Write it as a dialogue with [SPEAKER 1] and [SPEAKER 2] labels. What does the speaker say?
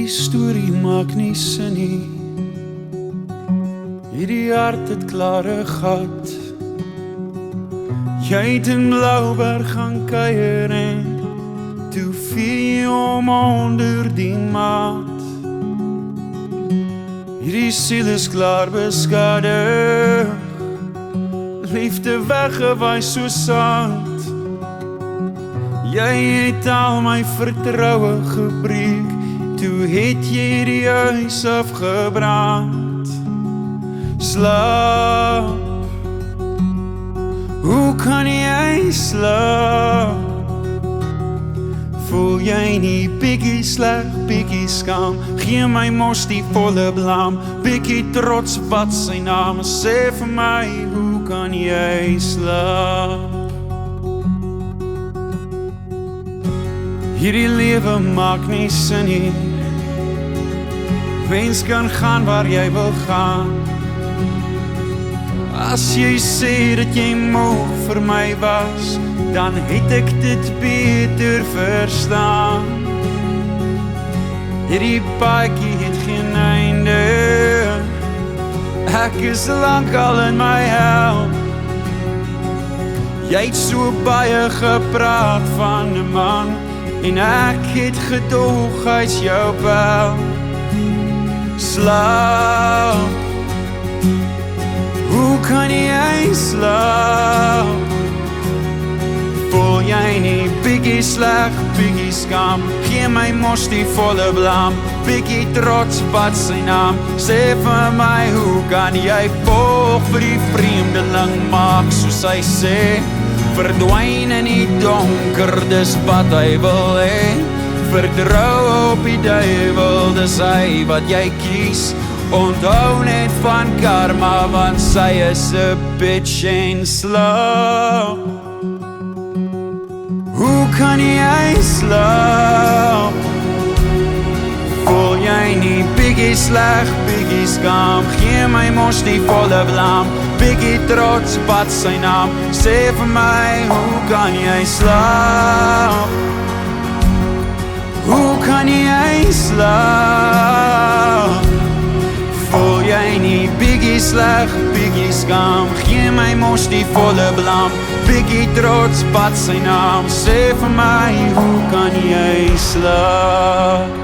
[SPEAKER 1] Hierdie storie maak nie sin nie. Hierdie hart het klare gat. Jy het in Blouberg gaan kuier en toe viel jy om onder die maat. Hierdie siel is klaar beskadig, liefde weggewaai so sand. Jy het al my vertroue gebreek, toe het jy die huis afgebrand. Slaap, hoe kan jy slaap? Voel jy nie bietjie sleg, bietjie skaam? Gee my mos die volle blam, bietjie trots wat sy naam is. Sê vir my, hoe kan jy slaap? Hierdie lewe maak nie sin nie. Wens kan gaan waar jy wil gaan. As jy sê dat jy moeg vir my was, dan het ek dit beter verstaan. Hierdie paadjie het geen einde, ek is lank al in my hel. Jy het so baie gepraat van 'n man, en ek het gedoog hy's jou bel. Slaap, hoe kan jy slaap? Voel jy nie bietjie sleg, bietjie skam? Gee my mos die volle blam, bietjie trots wat sy naam. Sê vir my, hoe kan jy volg vir die vreemdeling maak soos hy sê? Verdwyn in die donker, dis wat hy wil hê. Vertrou op die duiwel, dis hy wat jy kies. Onthou net van karma, want sy is 'n bitch en slaap. Hoe kan jy slaap? Voel jy nie bietjie sleg, bietjie skaam? Gee my mos die volle blam, bietjie trots wat sy naam. Sê vir my, hoe kan jy slaap? Hoe kan jy slaap? Voel jy nie bietjie sleg, bietjie skaam? Gee my mos die volle blam, bietjie trots wat sy naam. Sê vir my, hoe kan jy slaap?